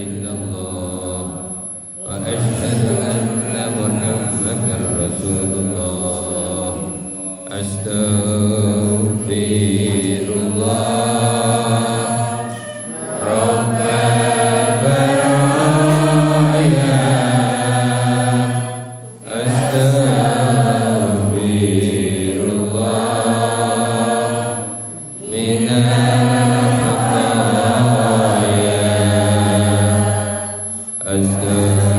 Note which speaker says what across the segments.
Speaker 1: illallah wa asyhadu anna Muhammadar Rasulullah. Astaghfirullah Rabbal baraya. Astaghfirullah minal khataya. Astaghfirullah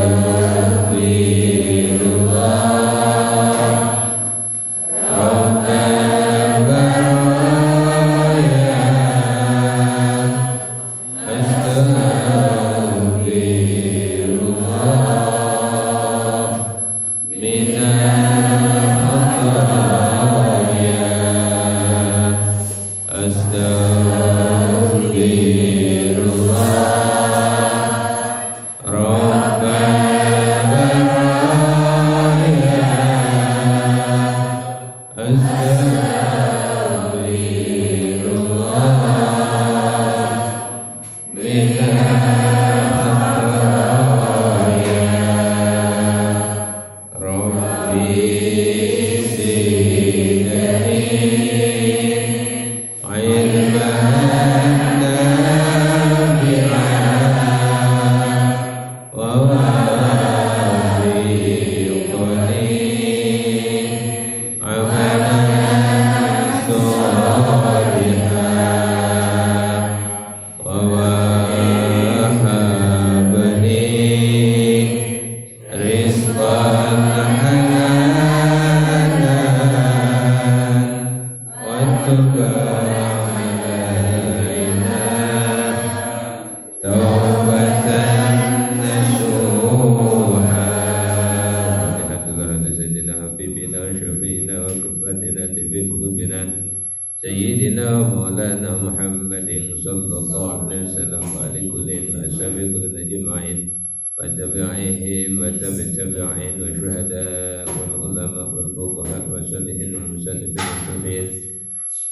Speaker 1: Sayyidina Maulana Muhammadin sallallahu alaihi wasallam wa ali kulli ashabi kulli ajma'in wa tabi'ihim wa tabi'in wa syuhada wal ulama wal fuqaha wa salihin wa musallifin wa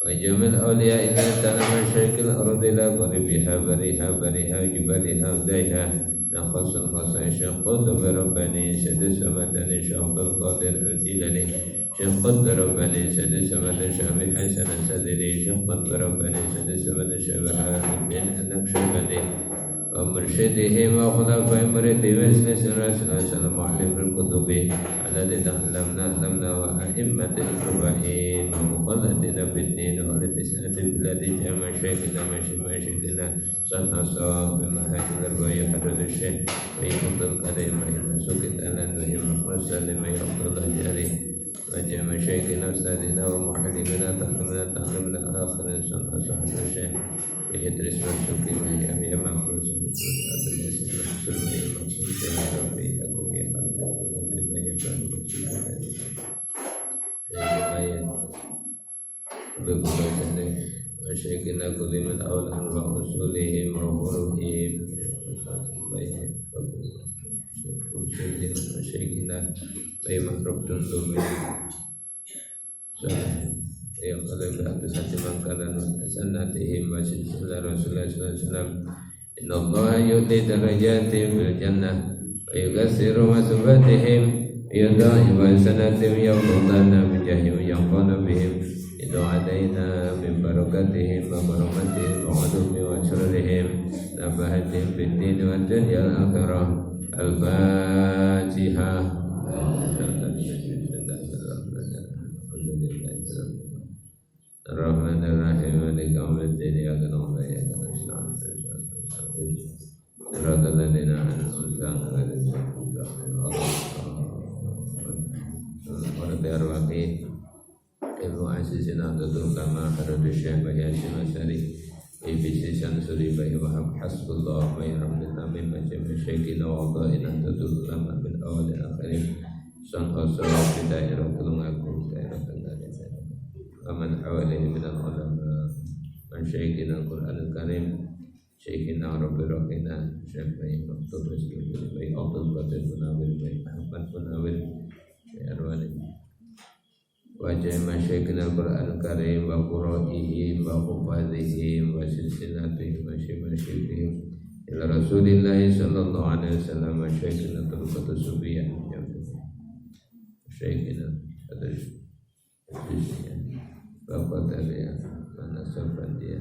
Speaker 1: wa jamal awliya ila ta'ala masyayikil ardi la bariha jibaliha udaiha nakhasul khasai syaqad barabbani sadis samadani syaqad qadir al-jilani syaqad barabbani sadis samadani syamil hasan sadiri syaqad barabbani sadis samadani syabah bin an-naqshbandi wa mursyidihim wa khulafai muridi wa sallallahu alaihi al-kutubi alladhi lamna wa a'immatil arba'in wa muqallatina bid-din wa litisati biladi jama syekhina masyaykhina sanasa bimahajil arba'in hadratus syekh wa yudul qadim wa yusukit alan wa yamkhusal lima yaqdul jari wa jama syekhina ustadina wa muhallimina ta'lamna akhirin sanasa hadratus syekh wa yadris masuki wa yami makhus Syekhina kulli min awlan wa usulihim wa furuhim Syekhina Baimah Rabdun Dumi Ya qalib hati mangkalan sanatihim wa silsilah Rasulullah SAW Inna Allah yu'ti darajatim bil jannah wa yugassiru masubatihim yudha'i wa sanatihim yawdudana bijahim yaqana bihim Idu alaina min barakatihim wa barakatihim wa adumi wa syurrihim nabahatihim bid-din wa dunya al-akhirah al-Fatihah Ar-Rahman Ar-Rahim Maliki yawmiddin iyyaka na'budu wa iyyaka nasta'in Siratal ladzina an'amta 'alaihim ghairil maghdubi Ibu Azizina Abdul Ulama Haradus Syekh Bayi Hashim Asyari Ibisi Syansuri Bayi Wahab Hasbullah Bayi Rahmat Amin Macam Syekhina Wadaina Abdul Ulama Bin Awal Akhirin Sang Asraf Di Daerah Tulungagung Daerah Tenggara Aman Hawalihi Minal Ulama Man Syekhina Al-Quran Al-Karim Syekhina Rabbi Rahina Syekh Bayi Abdul Rizki Bayi Abdul Qadir Munawir Bayi Ahmad Munawir Bayi Arwani Wajah masyaikina Al-Quran Karim wa qura'ihim wa hufadhihim wa silsilatihim wa syimasyikihim ila Rasulillah sallallahu alaihi wasallam wa Syekhina Turqatus Subiyah Syekhina Bapak tadi mana sopan dia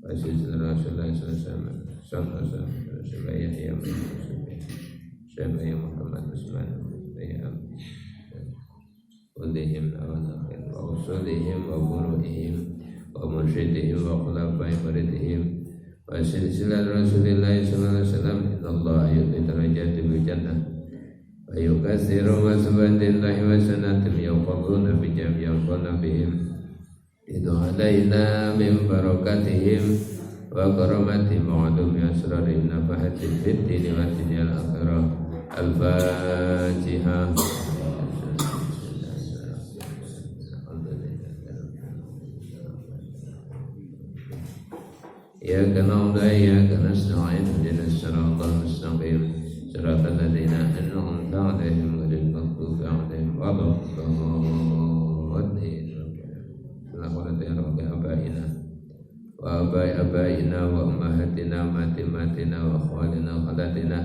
Speaker 1: Asyid Rasulullah sallallahu Rasulullah ya Syekh Muhammad Usman ya Ulihim awanakhir wa usulihim wa buruhihim wa mursyidihim wa khulafai muridihim wa silsilah Rasulullah sallallahu alaihi wasallam Allah yu'ti darajati bil jannah wa yukatsiru wasbatillahi wa sanatim yaquluna bi jam'iyaquna bihim itu alaina min barakatihim wa karamati ma'adumi asrarin nafahatin fid dini wa dunyal akhirah al-Fatihah. إياك نعبد وإياك نستعين اهدنا الصراط المستقيم صراط الذين أنعمت عليهم غير المغضوب عليهم ولا الضالين لقد رب آبائنا وآباء آبائنا وأمهاتنا وأمهاتنا وأخوالنا وخالاتنا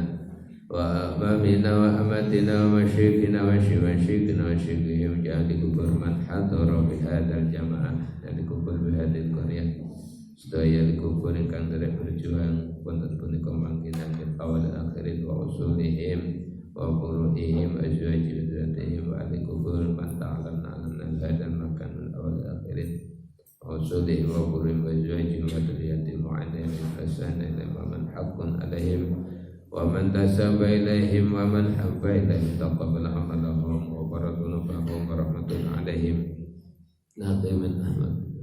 Speaker 1: وأمامنا وأماتنا ومشيخنا وشيخنا وشيخهم جعل كبر من حضر بهذا الجماعة جعل كبر بهذه القرية sedaya dikubur ingkang derek berjuang wonten punika mangkinan bil awal akhirin wa usulihim wa furu'ihim azwaji dzatihim wa alikubur man ta'alamna alamna hadan makan bil awal akhirin wa usulihim wa furu'ihim azwaji wa dzurriyyatihim wa alaihim hasana ila man haqqun alaihim wa man tasaba ilaihim wa man habba ilaihim taqabbal amalahum wa barakatuhu wa rahmatun alaihim naqimin ahmad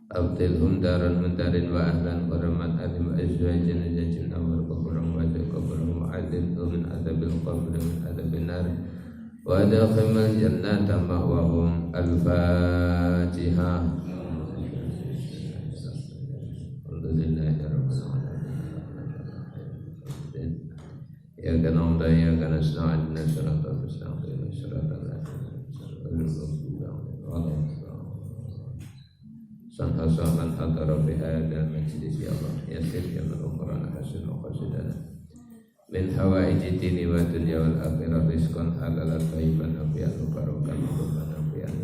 Speaker 1: Abdilhum daran mentarin wa ahlan qaramat alim azwajan jajin awal kuburang wajah kuburang wa'adilhu min adabil qabr min adabil nar wa adakhimal jannata ma'wahum al-Fatihah. Ya kana umda ya kana sa'ad nasratul mustaqim siratal ladzina Sanhasaman hadara bihadal majlis ya Allah Yasir jamal umrana hasin wa qasidana Min hawaiji dini wa dunya wal akhirah rizqan halalan tayyiban nafi'an wa barokan wa nafi'an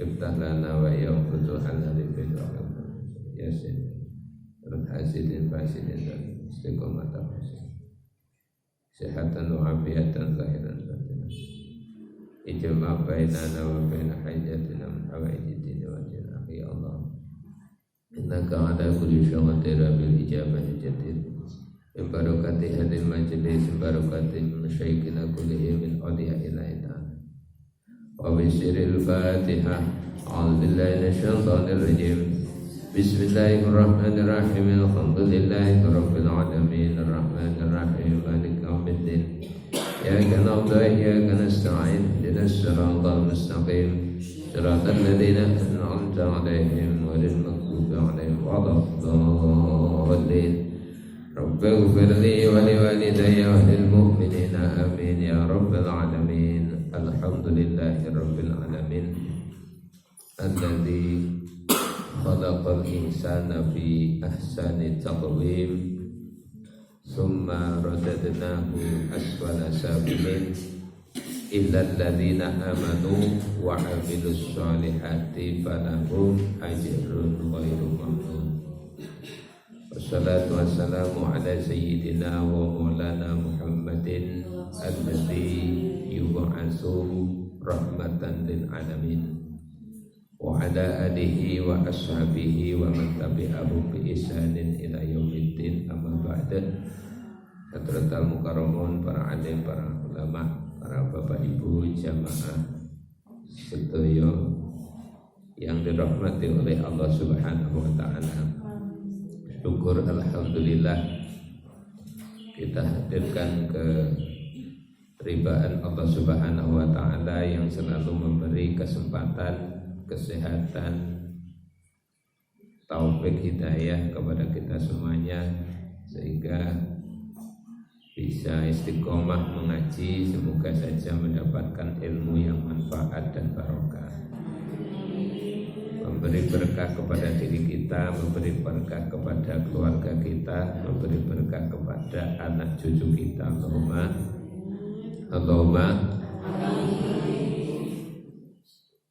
Speaker 1: Ibtah lana wa yawm futuhan halifin wa Yasir Rad hasidin fasidin dan istiqomata fasidin Sehatan wa afiatan zahiran batina Ijma' bainana wa baina hajatina min hawaiji dini wa dunya ya Allah Innaka ala kulli syai'in bil ijabati jadir. Min barakati hadil majlis barakati masyayikhina kullihim min auliya ilaina. Wa bisiril Fatihah. A'udzu billahi minasyaitonir rajim. Bismillahirrahmanirrahim. Alhamdulillahi rabbil alamin arrahmanir rahim maliki yaumiddin. Iyyaka na'budu wa iyyaka nasta'in. Ihdinas siratal mustaqim. Siratal ladzina an'amta 'alaihim ghairil maghdubi 'alaihim waladdallin. Rabbighfir li wa liwalidayya wa lil mu'minina amin ya rabbal alamin. Alhamdulillahi rabbil alamin. Alladzi khalaqal insana fi ahsani taqwim. Summa radadnahu asfala safilin. Illal ladzina amanu wa 'amilus sholihati falahum ajrun ghairu mamnun. Wassalatu wassalamu ala sayyidina wa maulana Muhammadin alladzi yub'atsu rahmatan lil alamin wa ala alihi wa ashabihi wa man tabi'ahum bi ihsanin ila yaumiddin amma ba'da. Hadratul mukarramun, para alim, para ulama, para bapak ibu jamaah sedaya yang dirahmati oleh Allah Subhanahu wa taala. Syukur alhamdulillah kita hadirkan ke ribaan Allah Subhanahu wa taala yang selalu memberi kesempatan, kesehatan, taufik hidayah kepada kita semuanya sehingga bisa istiqomah mengaji, semoga saja mendapatkan ilmu yang manfaat dan barokah. memberi berkah kepada diri kita, memberi berkah kepada keluarga kita, memberi berkah kepada anak cucu kita. Allahumma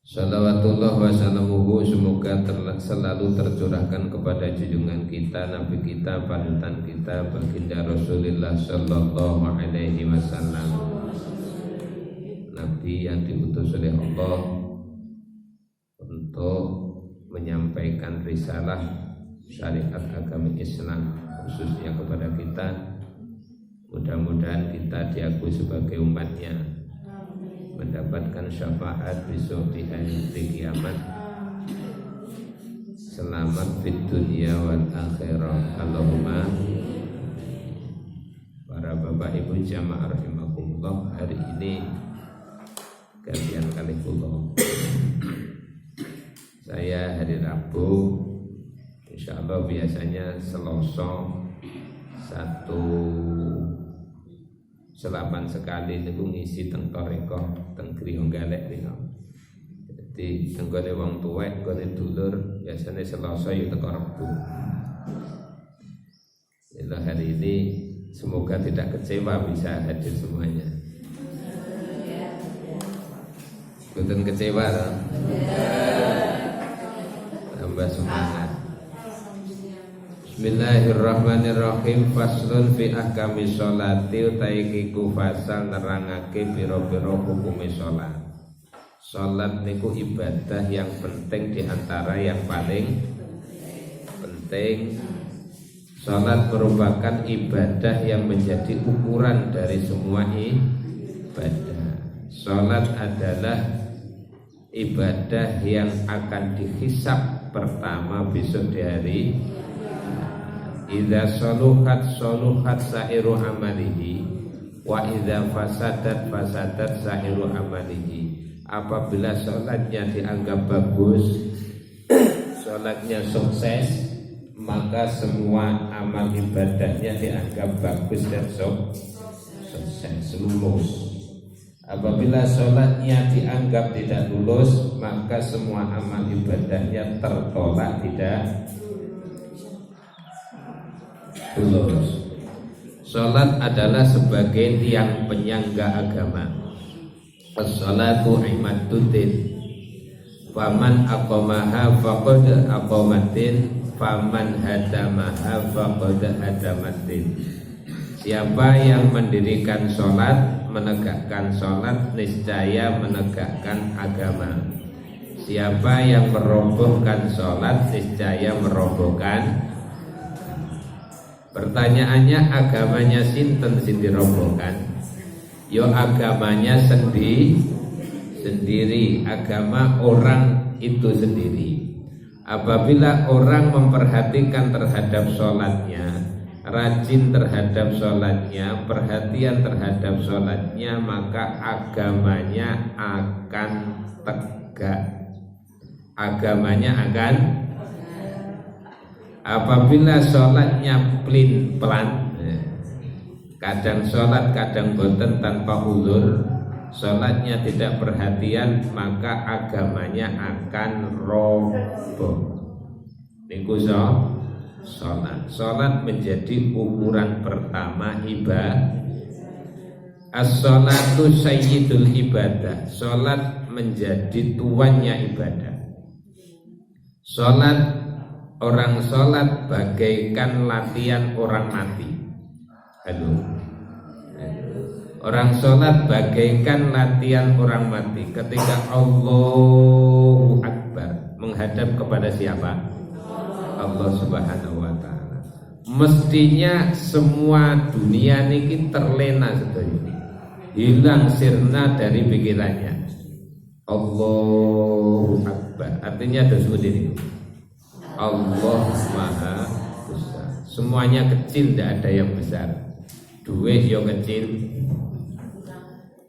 Speaker 1: Salawatullah wa salamuhu, semoga selalu tercurahkan kepada junjungan kita, Nabi kita, panutan kita, baginda Rasulullah Sallallahu Alaihi Wasallam, Nabi yang diutus oleh Allah untuk menyampaikan risalah syariat agama Islam khususnya kepada kita. Mudah-mudahan kita diakui sebagai umatnya, mendapatkan syafaat besok di hari kiamat, selamat di dunia wal akhirah. Allahumma. Para bapak ibu jamaah rahimakumullah, hari ini gantian kali kula. Saya hari Rabu, insyaallah biasanya Selasa satu selapan sekali niku ngisi teng toreko teng griya galek niku. Jadi tenggone wong tuwek gone dulur biasanya Selasa ya teko Rebo. Ila hari ini semoga tidak kecewa bisa hadir semuanya. Boten kecewa toh? Tambah semangat. Bismillahirrahmanirrahim. Faslun fi ahkami sholati, utaiki ku fasal nerangake pira-pira hukume sholat. Sholat niku ibadah yang penting diantara yang paling penting. Sholat merupakan ibadah yang menjadi ukuran dari semua ibadah. Sholat adalah ibadah yang akan dihisab pertama besok di hari. Idza soluhat sairu amalihi wa idza fasadat sairu amalihi. Apabila sholatnya dianggap bagus, sholatnya sukses, maka semua amal ibadahnya dianggap bagus dan sukses, lulus. Apabila sholatnya dianggap tidak lulus, maka semua amal ibadahnya tertolak, tidak lulus. Sholat adalah sebagai tiang penyangga agama. As-sholatu imaduddin. Faman aqamaha faqad aqamatin, faman hadamaha faqad hadamatin. Siapa yang mendirikan sholat, menegakkan sholat, niscaya menegakkan agama. Siapa yang merobohkan sholat, niscaya merobohkan. Pertanyaannya, agamanya sinten sing dirobohkan? Yo agamanya sendiri, agama orang itu sendiri. Apabila orang memperhatikan terhadap sholatnya, rajin terhadap sholatnya, perhatian terhadap sholatnya, maka agamanya akan tegak. Agamanya akan. Apabila sholatnya pelin-pelan, kadang sholat kadang boten tanpa uzur, sholatnya tidak perhatian, maka agamanya akan roboh. Niku sholat menjadi ukuran pertama ibadah. As-sholatu sayyidul ibadah. Sholat menjadi tuannya ibadah. Orang sholat bagaikan latihan orang mati. Orang sholat bagaikan latihan orang mati. Ketika Allahu Akbar menghadap kepada siapa? Allah Subhanahu wa ta'ala. Mestinya semua dunia ini terlena sedaya, hilang sirna dari pikirannya. Allahu Akbar artinya ada sudin. Allah Maha Besar. Semuanya kecil, tidak ada yang besar. Duit yang kecil,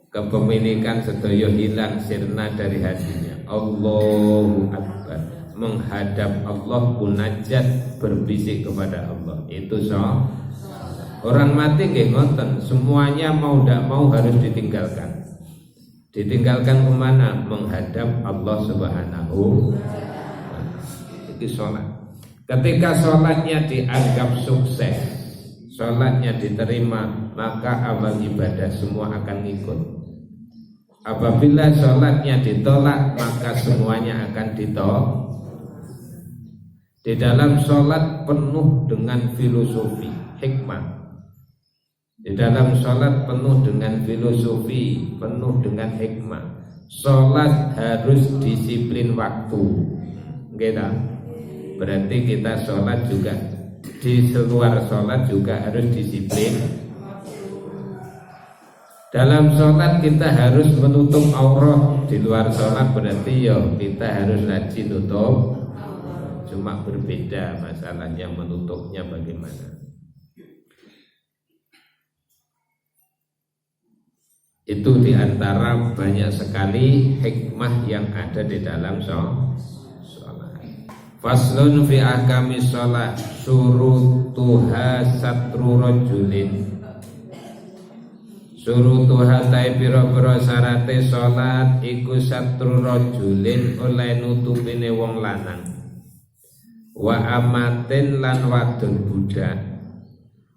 Speaker 1: kepemilikan sedaya hilang sirna dari hatinya. Allahu Akbar, menghadap Allah, munajat, berbisik kepada Allah. Itu orang mati nggih ngoten, semuanya mau tidak mau harus ditinggalkan. Ditinggalkan kemana? Menghadap Allah Subhanahu. iki sholat. Ketika sholatnya dianggap sukses, sholatnya diterima, maka amal ibadah semua akan ngikut. Apabila sholatnya ditolak, maka semuanya akan ditolak. Di dalam sholat penuh dengan filosofi, hikmah. Di dalam sholat penuh dengan filosofi, penuh dengan hikmah. Sholat harus disiplin waktu. Gitu. Berarti kita sholat juga, di luar sholat juga harus disiplin. Dalam sholat kita harus menutup aurat. Di luar sholat berarti kita harus rajin tutup. Cuma berbeda masalahnya menutupnya bagaimana. Itu diantara banyak sekali hikmah yang ada di dalam sholat. Faslun fi ahkami sholat surutuha satru rajulin. Surutuha tai pira-pira syarate sholat iku satru rajulin oleh nutupine wong lanang. Wa amatin lan wadon budak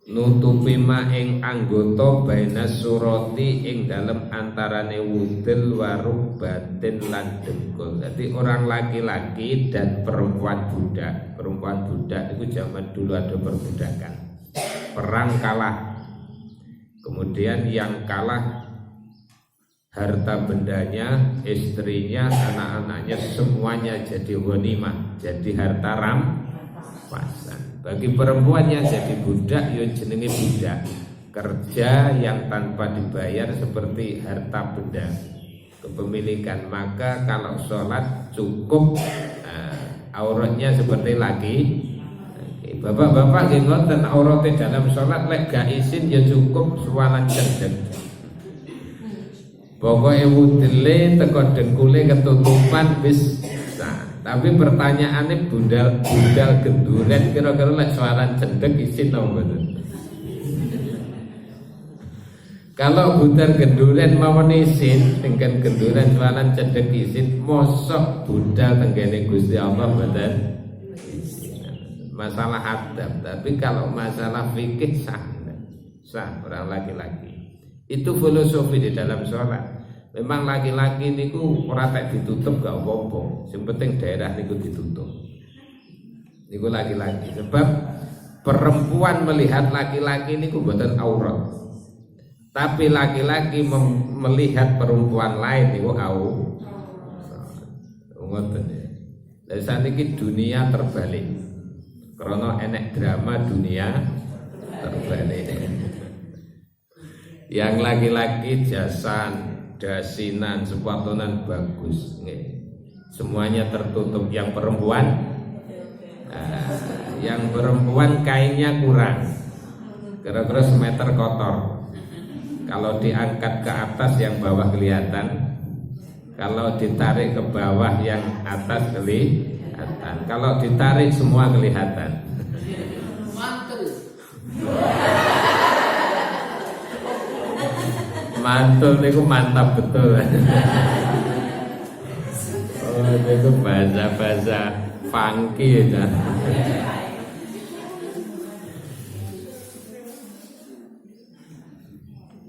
Speaker 1: nutupi ma ing anggota baina surati ing dalem antarane wudel warubatin lan dengkul. Jadi orang laki-laki dan perempuan budak. Perempuan budak itu zaman dulu ada perbudakan. Perang kalah. Kemudian yang kalah harta bendanya, istrinya, anak-anaknya semuanya jadi ghanimah, jadi harta rampasan. Bagi perempuan yang jadi budak, ya jenenge budak. Kerja yang tanpa dibayar seperti harta benda kepemilikan. Maka kalau sholat cukup auratnya seperti laki. Bapak-bapak nggih ngoten aurate dalam sholat lek gak izin ya cukup suwalan cendek. Pokoknya wudele teko dengkule ketutupan wis. Nah, tapi pertanyaannya budal genduren kira-kira lek suaran cendek isin apa mboten? Kalau budal genduren mawon isin dengan genduren suaran cendek isin, mosok budal tenggene Gusti Allah mboten? Masalah adab, tapi kalau masalah fikih sah orang laki-laki. Itu filosofi di dalam sholat. Memang laki-laki niku ora tak ditutup gak apa-apa. Yang penting daerah niku ditutup. Niku laki-laki. Sebab perempuan melihat laki-laki niku mboten aurat. Tapi laki-laki melihat perempuan lain niku aurat. Ngoten ya. Lah saniki dunia terbalik. Karena enek drama dunia terbalik. Yang laki-laki jasan, dasinan, sepatunan bagus, semuanya tertutup. Yang perempuan kainnya kurang, kira-kira semeter kotor. Kalau diangkat ke atas yang bawah kelihatan, kalau ditarik ke bawah yang atas kelihatan. Kalau ditarik semua kelihatan. Mantul niku mantap betul. Oh, itu bahasa funky ya.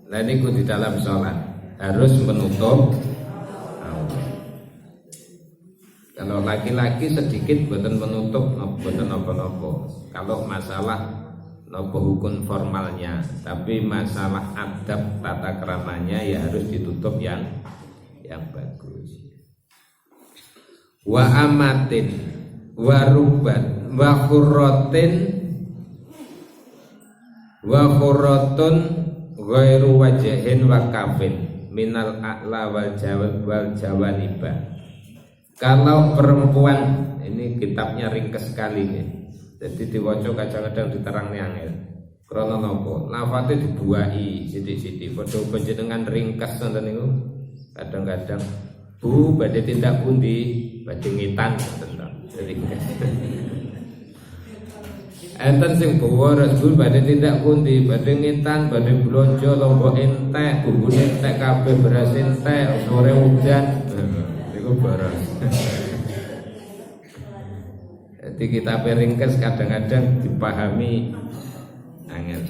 Speaker 1: Nah niku di dalam sholat harus menutup. Kalau laki-laki sedikit boten menutup, boten napa-napa. Kalau masalah napa hukum formalnya, tapi masalah adab tata keramanya ya harus ditutup yang bagus. Wa amatin wa rubat wa khurratin wa khurratun ghairu wajhin wa kafin minal a'la wal jawanibah. Kalau perempuan, ini kitabnya ringkes sekali nih. Jadi diwaca kadang-kadang diterangnya angel. Krana napa? Lafate dibuahi sithik-sithik. Padha panjenengan ringkes ngoten niku. Kadang-kadang Bu badhe tindak pundi? Badhe ngitan ngoten. Ringkes. Enten sing bawa Bu badhe tindak pundi? Badhe ngitan, badhe blonjo lombok entek, bumbune entek kabeh beras entek, sore udan. Niku barang. Jadi kita ringkas kadang-kadang dipahami angel.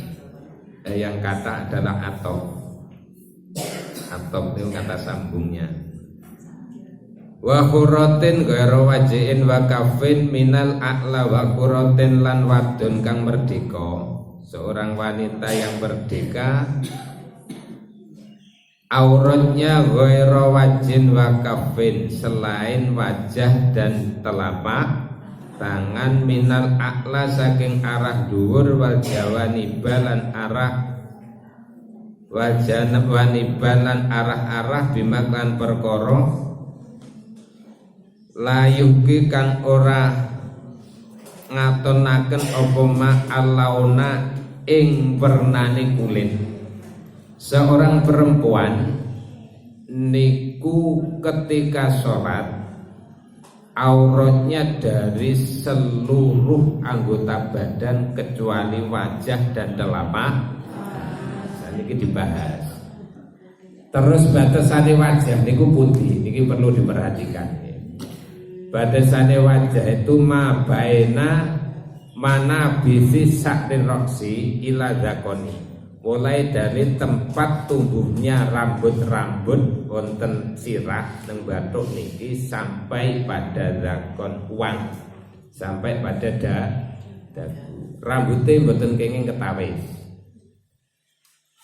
Speaker 1: Yang kata adalah atop. Atop itu kata sambungnya. Wa khuratin ghairu wajiin wa kafin minal a'la wa khuratin lan wadon kang merdeka. Seorang wanita yang merdeka auratnya ghairu wajin wa kafin, selain wajah dan telapak tangan, minal a'la saking arah dhuwur, wal jawaniba lan arah wajah waniba lan arah-arah bimaklan perkara layuki kang ora ngatonaken apa ma alauna ing wernane kulit. Seorang perempuan niku ketika sholat auratnya dari seluruh anggota badan kecuali wajah dan telapak. Nah, ini dibahas. Terus batasane wajah niku pundi? Niki perlu diperhatikan. Batasane wajah itu ma baina mana bisi sakrin roksi ila zakoni. Mulai dari tempat tumbuhnya rambut-rambut wonten sirah neng bathuk niki sampai pada zakon uang, sampai pada dagu. Rambutnya mboten kenging ketawis.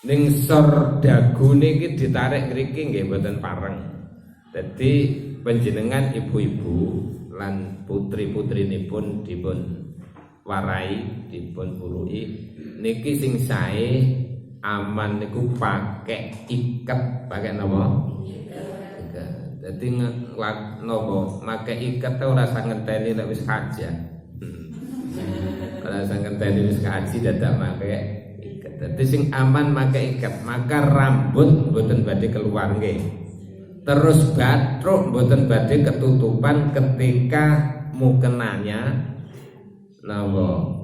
Speaker 1: Ning sor dagu niki ditarik ngriki nggih mboten pareng. Dadi panjenengan ibu-ibu lan putri-putrinipun dipun warai, dipun purui niki sing sae aman niku pakai iket, pakai napa? Iket. Dadi napa? Pakai iket ora usah ngenteni nek wis kaji. Ora usah ngenteni wis kaji dadak pakai iket. Dadi sing aman pakai iket, maka rambut mboten badhe keluar nggih. Terus bathuk mboten badhe ketutupan ketika mukenanya napa?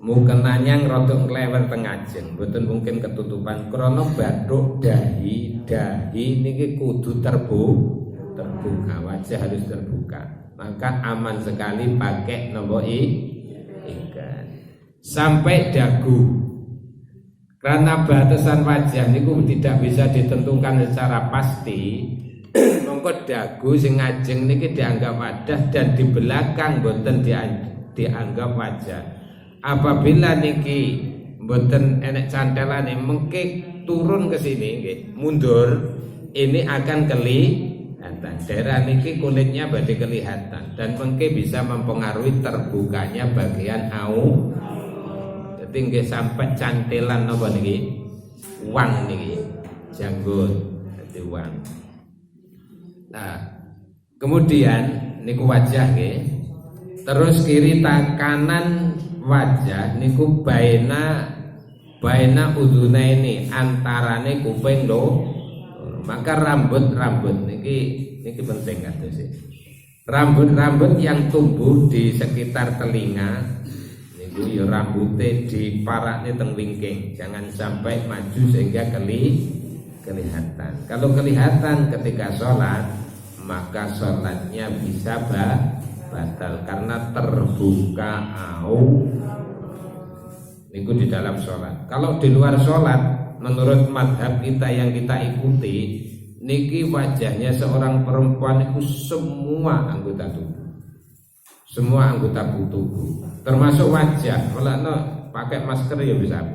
Speaker 1: Mukenanya ngerodok nglewer tengajeng, mboten mungkin ketutupan krana bathuk dahi niki kudu terbuka, wajah harus terbuka. Maka aman sekali pakai napa ikan. Sampai dagu. Karena batasan wajah niku tidak bisa ditentukan secara pasti. Mongko dagu sing ngajeng niki dianggap wadah dan di belakang mboten dianggap wajah. Apabila niki mboten enek cantelane mengke turun ke sini nggih, mundur, ini akan kelihatan. Daerah niki kulitnya badhe kelihatan dan mengke bisa mempengaruhi terbukanya bagian au. Dadi nggih sampai cantelan napa niki? Wang niki. Janggut dadi wang. Nah, kemudian niku wajah nggih. Terus kiri kanan wajah niku baina udhunaini, antarane kuping lho. Maka rambut niki penting kados sih. Rambut yang tumbuh di sekitar telinga niku ya rambute diparakne teng wingking, jangan sampai maju sehingga kelihatan. Kalau kelihatan ketika sholat, maka sholatnya bisa batal karena terbuka au niku di dalam sholat. Kalau di luar sholat, menurut madhab kita yang kita ikuti, niki wajahnya seorang perempuan itu semua anggota tubuh, termasuk wajah. Kalau no, pakai masker ya bisa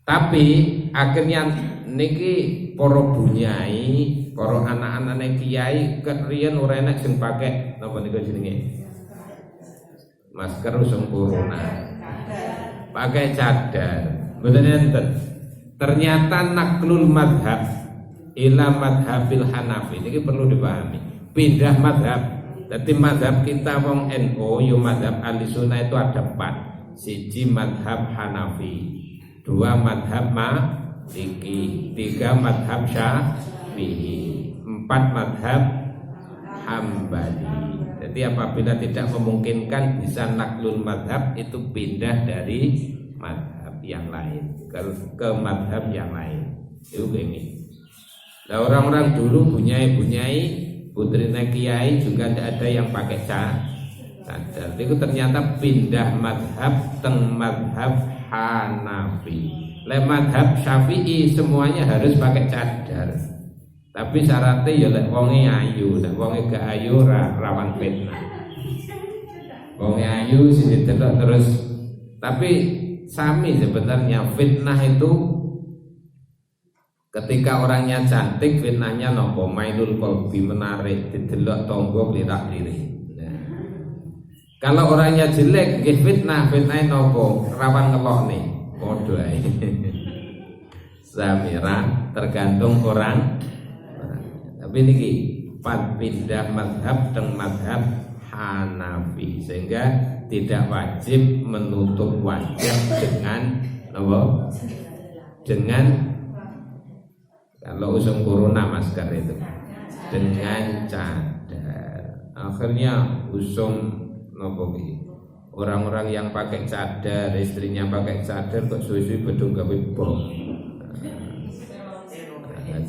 Speaker 1: tapi akhirnya niki poro bunyai, poro anak-anak kiai kerian ora enak sing pakai napa niku jenenge masker usung corona, pakai cadar, mboten enten. Ternyata naklul madhab ila madhabil Hanafi niki perlu dipahami, pindah madhab. Jadi madhab kita wong NU yo madhab Ahlussunnah itu ada 4. Siji madhab Hanafi, 2 madhab Maliki, 3 madhab Syafi'i, 4 madhab Hambali. Jadi apabila tidak memungkinkan bisa naklul madhab, itu pindah dari madhab yang lain ke madhab yang lain. Itu ini. Nah, orang-orang dulu bunyai putrinya kiai juga tidak ada yang pakai cadar. Itu ternyata pindah madhab teng madhab Hanafi. Le madhab Syafi'i semuanya harus pakai cadar. Tapi syaratnya ya lek wonge ayu, lek wonge gak ayu rawan fitnah. Wonge ayu sing didelok terus. Tapi sami sebenarnya fitnah itu ketika orangnya cantik, fitnahnya nopo mailul qalbi, menarik, didelok tonggo plirak-plirik. Kalau orangnya jelek, fitnah nopo rawan ngelokne, padha ae. Samira tergantung orang. Tapi niki pindah madhab teng madhab Hanafi, sehingga tidak wajib menutup wajah dengan nopo? Dengan kalau usung corona masker itu dengan cadar. Akhirnya usung nopo iki orang-orang yang pakai cadar, istrinya pakai cadar kok suwi-suwi bedung gawe bom,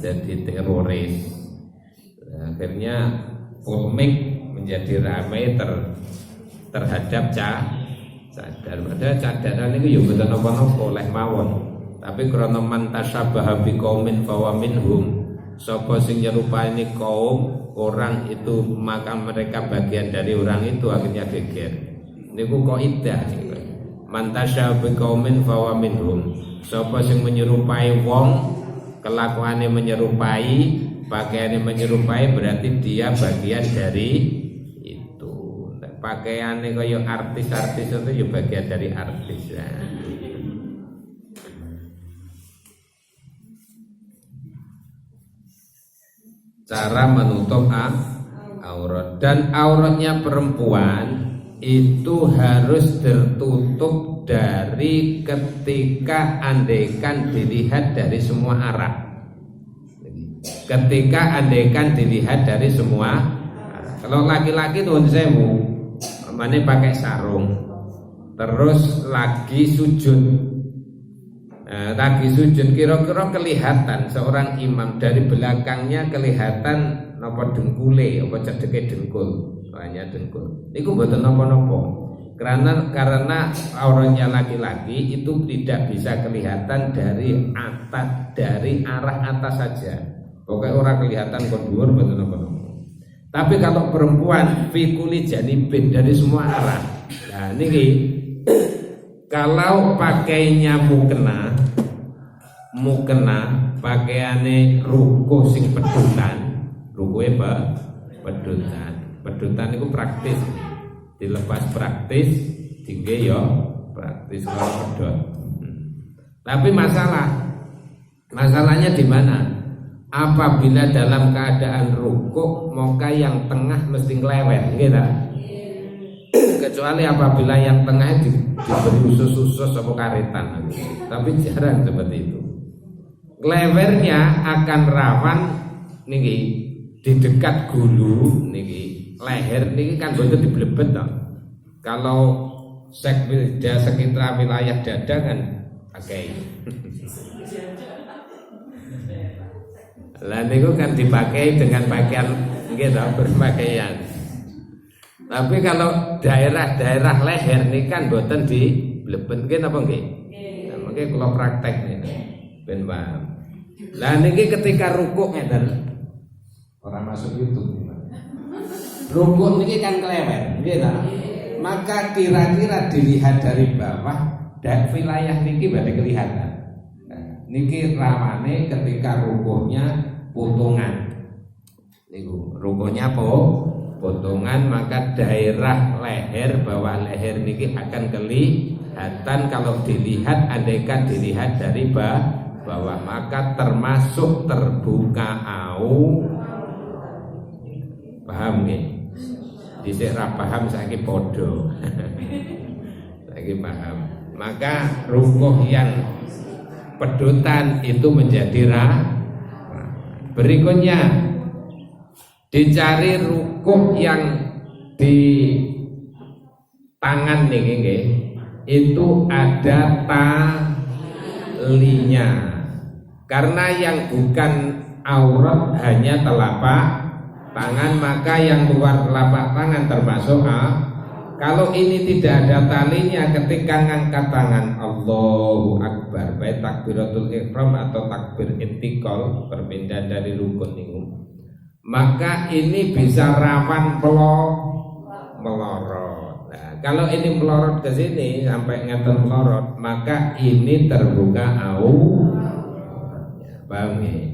Speaker 1: jadi teroris. Akhirnya polemik menjadi ramai terhadap cadar. Padahal cadaran itu ya mboten napa-napa oleh mawon, tapi krana man tasyabaha biqaumin fawa minhum, sapa sing nyerupani kaum orang itu maka mereka bagian dari orang itu, akhirnya geger. Niku kaidah niku. Man tasyabaha biqaumin fawa minhum, sapa sing menyerupai wong, kelakuannya menyerupai, pakaiannya menyerupai, berarti dia bagian dari itu. Pakaiannya kaya artis-artis itu ya bagian dari artis ya. Cara menutup aurat, dan auratnya perempuan itu harus tertutup dari ketika andaikan dilihat dari semua arah. Ketika andaikan dilihat dari semua arah. Kalau laki-laki tuh sewu, mana pakai sarung, terus lagi sujud. Lagi sujud kira-kira kelihatan seorang imam dari belakangnya, kelihatan napa dengkule apa cedeke dengkul, hanya dengkul. Niku mboten napa-napa. Karena auratnya laki-laki itu tidak bisa kelihatan dari atas, dari arah atas saja. Pokoknya orang kelihatan kok dhuwur mboten napa-napa. Tapi kalau perempuan fikuli janibin dari semua arah. Nah niki kalau pakainya mukena pakaiane rukuh sing pedutan, rukuhe pedutan itu praktis, dilepas praktis, tinggi yo praktis kalau pedot. Tapi masalahnya di mana? Apabila dalam keadaan rukuk, maka yang tengah mesti ngelewet, gitu. Kecuali apabila yang tengah diberi usus-usus atau karetan, tapi jarang seperti itu. Levernya akan rawan niki di dekat gulu niki, leher niki kan boten diblebet toh. Kalau sekitar wilayah dada kan pakai. Lah niku kan dipakai dengan pakaian gitu, berpakaian. Tapi kalau daerah-daerah leher ini kan boten diblebet nggih napa nggih? Nah, mangke kula praktek niku ben paham. Lah niki ketika rukuk ngeten. Ora masuk YouTube. Rukuk niki kan kelewet, nggih ta? Maka kira-kira dilihat dari bawah dan wilayah niki berarti kelihatan. Nah, niki rawane ketika rukuknya potongan. Niku rukuknya potongan, maka daerah leher, bawah leher niki akan kelihatan kalau dilihat, andaikan dilihat dari bawah, maka termasuk terbuka paham nggih? Dhisik ra paham saiki padha. Saiki paham. Maka rukuh yang pedutan itu menjadi berikutnya dicari rukuk yang di tangan niki itu ada talinya, karena yang bukan aurat hanya telapak tangan, maka yang luar telapak tangan termasuk Kalau ini tidak ada talinya ketika ngangkat tangan Allahu Akbar, baik takbiratul ihram atau takbir intikal, perpindahan dari rukun ini, maka ini bisa rawan melorot. Nah, kalau ini melorot ke sini sampai ngeten melorot, maka ini terbuka paham ya?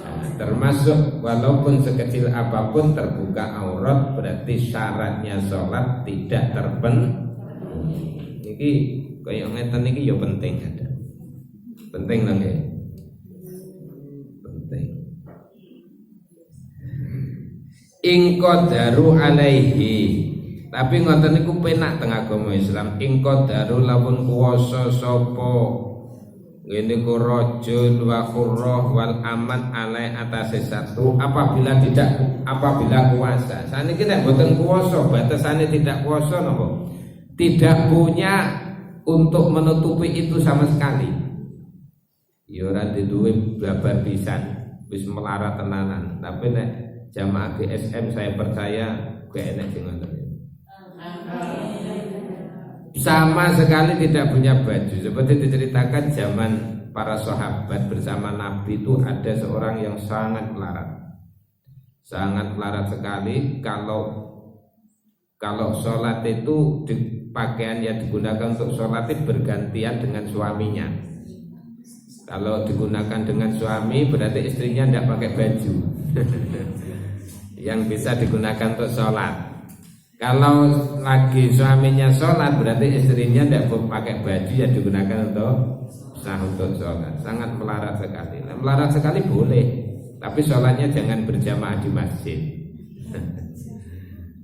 Speaker 1: Nah, termasuk walaupun sekecil apapun terbuka aurat berarti syaratnya sholat tidak terpenuhi. Niki kaya ngeten niki ya penting ada. Penting nang ya. Penting. In qadaru alaihi. Tapi ngoten niku penak teng agama Islam. In qadaru lamun kuwasa sapa ini kurojul wa kurroh wal aman alai atase satu apabila kuasa. Sane kita boten kuasa, batasane tidak kuasa napa? Tidak punya untuk menutupi itu sama sekali. Ya ora duwe babar pisan, wis melarat tenanan. Tapi nek jamaah GSM saya percaya gak enak sing ngoten. Sama sekali tidak punya baju. Seperti diceritakan zaman para sahabat bersama Nabi itu ada seorang yang sangat melarat sekali. Kalau sholat itu pakaian yang digunakan untuk sholat itu bergantian dengan suaminya. Kalau digunakan dengan suami berarti istrinya tidak pakai baju yang bisa digunakan untuk sholat. Kalau lagi suaminya sholat berarti istrinya tidak pakai baju yang digunakan untuk sholat. Sangat melarat sekali. Nah, melarat sekali boleh, tapi sholatnya jangan berjamaah di masjid.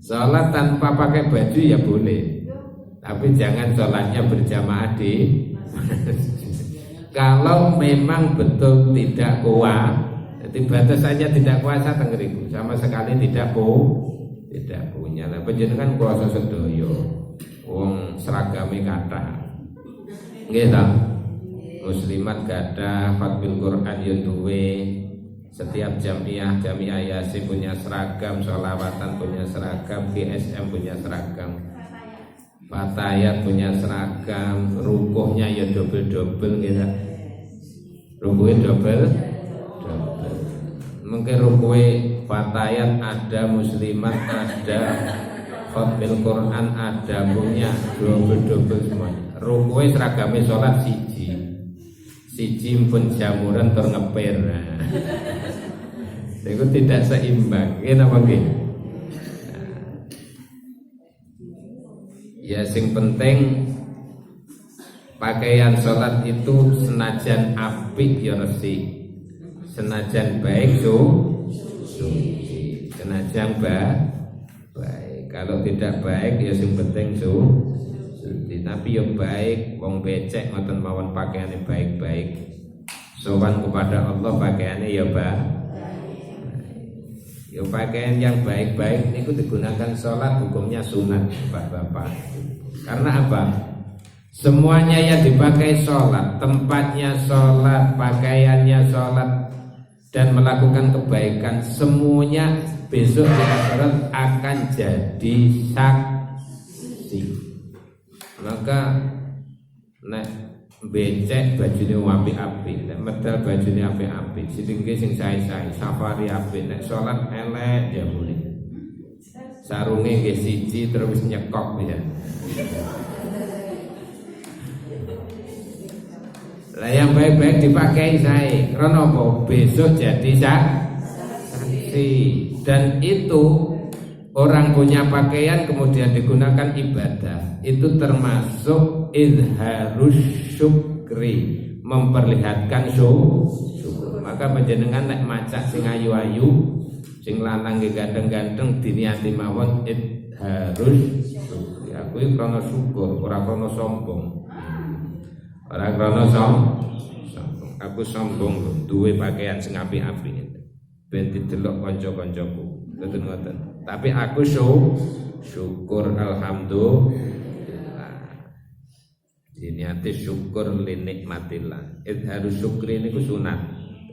Speaker 1: Sholat tanpa pakai baju ya boleh, tapi jangan sholatnya berjamaah di kalau memang betul tidak kuat, jadi batasannya tidak kuasa tengeriku sama sekali tidak punya. Nah, panjenengan kuasa sedaya wong seragame kathah nggih ta, muslimat gadah fatbil Quran yo duwe, setiap jamiah Yasin punya seragam, sholawatan punya seragam, GSM punya seragam, Fatayat punya seragam, rukuhnya ya double gitu. Rukuhnya double. Mungkin rukuh Fatayat ada, muslimat ada, khatmil Quran ada, punya double semuanya. Rukuh seragamnya sholat siji pun jamuran terngepir. Itu tidak seimbang. Ini apa gitu? Ya sing penting pakaian sholat itu senajan apik ya resik, senajan baik suci, senajan baik. Kalau tidak baik ya sing penting suci, tapi ya baik. Wong becek ngoten mawon pakaiannya baik-baik, sowan kepada Allah pakaiannya ya baik. Ya pakaian yang baik-baik itu digunakan sholat hukumnya sunat bapak-bapak. Karena apa? Semuanya yang dipakai sholat, tempatnya sholat, pakaiannya sholat, dan melakukan kebaikan, semuanya besok di akhirat akan jadi saksi. Maka nek becek bajune apik-apik, nek medal bajune apik-apik, sidingke sing sae-sae, safari apik, nek salat elek ya boleh. Sarunge nggih siji terus nyekok ya. Lah yang baik-baik dipakai sae, karena apa? Besok jadi saksi. Dan itu orang punya pakaian kemudian digunakan ibadah, itu termasuk izharus syukri, memperlihatkan syukur. Maka panjenengan nek macak sing ayu-ayu, sing lanang nggih ganteng-ganteng diniati mawon izharus syukri. Aku iki krana syukur, ora krana sombong. Ora krana sombong. Aku sombong lho, duwe pakaian sing apik-apik. Ben didelok kanca-kancaku. Ngoten. Tapi aku syukur alhamdulillah. Diniati syukur li nikmatillah. Harus syukri niku sunat.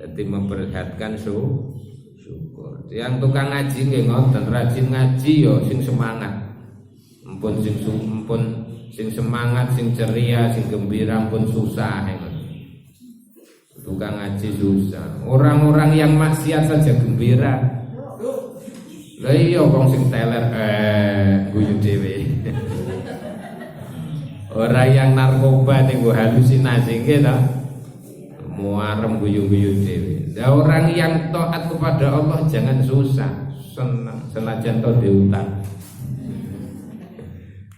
Speaker 1: Jadi memperlihatkan syukur. Yang tukang ngaji nggih ngoten, rajin ngaji yo sing semangat. sing semangat, sing ceria, sing gembira pun susah. Tukang ngaji susah. Orang-orang yang maksiat saja gembira. Lah iya wong sing teler guyu dhewe. Orang yang narkoba niku halusinasi nggih ta. Muarem guyu-guyu dhewe. Lah orang yang taat kepada Allah jangan susah, senang senajan to diutang.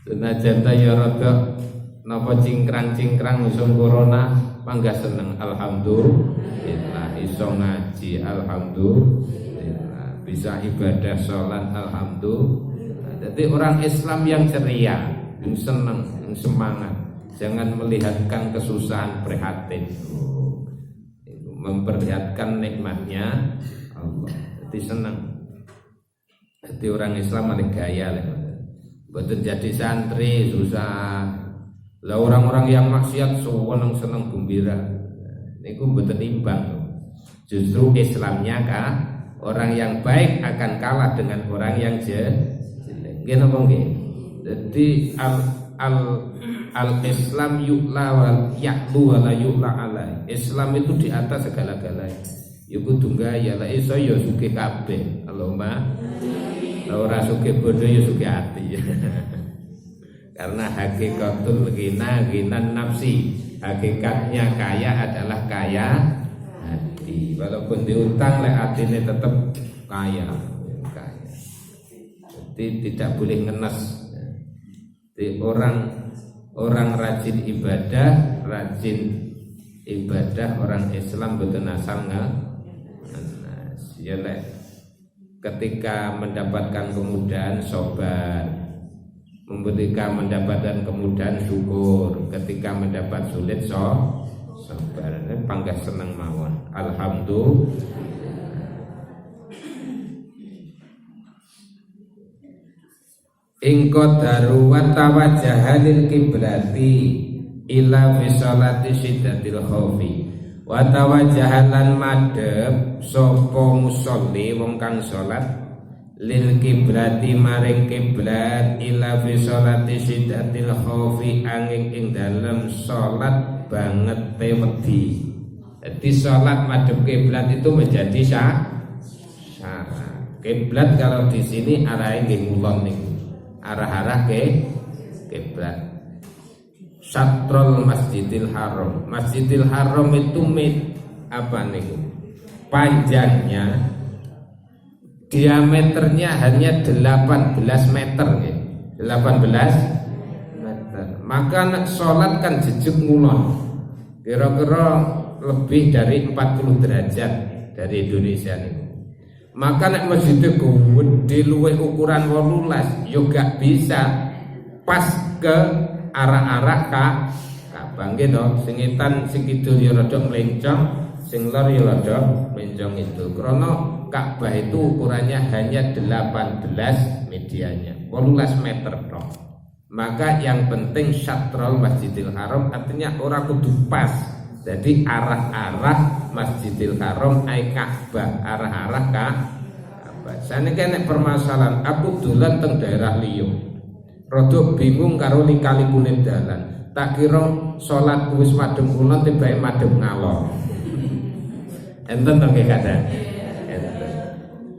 Speaker 1: Senajan ta ya rada napa cingkrang-cingkrang musim corona panggah seneng alhamdulillah iso ngaji alhamdulillah bisa ibadah sholat alhamdulillah. Jadi orang Islam yang ceria, yang senang, yang semangat, jangan melihatkan kesusahan prihatin, memperlihatkan nikmatnya Allah. Jadi senang. Jadi orang Islam ada gaya lah. Betul jadi santri susah. Lah orang-orang yang maksiat senang gembira. Niku mboten imbang. Justru Islamnya kah orang yang baik akan kalah dengan orang yang jelek. Nggih napa nggih? Jadi al-Islam yu'la wa ya'lu wa la yu'la alai. Islam itu di atas segala-galanya. Ya kudu gaya lah iso ya sugih kabeh. Allahumma ora sugih bodho ya sugih ati. Karena hakikatul ghinan nafsi. Hakikatnya kaya adalah kaya hati. Walaupun diutang lek atine tetap kaya. Jadi tidak boleh ngenes. Jadi orang rajin ibadah orang Islam betul asal ngenes. Ya lek ketika mendapatkan kemudahan sabar, ketika mendapatkan kemudahan syukur, ketika mendapat sulit sabar, panggah senang mawon. Alhamdulillah. In qadaru wa tawajjahalil qiblati ila fi sholati syiddatil khaufi wa tawajjahalan madhep sapa musolli wong kang salat lil kiblati maring kiblat ila fi sholati syiddatil khaufi angin ing dalem salat banget wedi. Jadi salat madhep kiblat itu menjadi syarat. Kiblat kalau di sini arahnya nggih ngulon niku. Arah-arah ke kiblat. Syatrul Masjidil Haram. Masjidil Haram itu apa niku? Panjangnya diameternya hanya 18 meter ya. 18 meter. Maka nak sholat kan jejuk ngulon. Kira-kira lebih dari 40 derajat dari Indonesia nih. Maka nak masjidnya gede luwih ukuran 18 yo gak bisa pas ke arah-arah Ka'bah nggih to. Sing etan sing kidul ya rada mlencong, sing lor ya rada mlencong itu. Karena Ka'bah itu ukurannya hanya 18 medianya, 18 meter toh. Maka yang penting syatrul Masjidil Haram artinya ora kudu pas. Jadi arah-arah Masjidil Haram ai Ka'bah, arah-arah Ka'bah. Saniki nek permasalahan aku dolan teng daerah liya. Rada bingung karo lika-likune dalan. Tak kira salat wis madhep kulon tibake madhep ngalor. Enten to nggih kadang.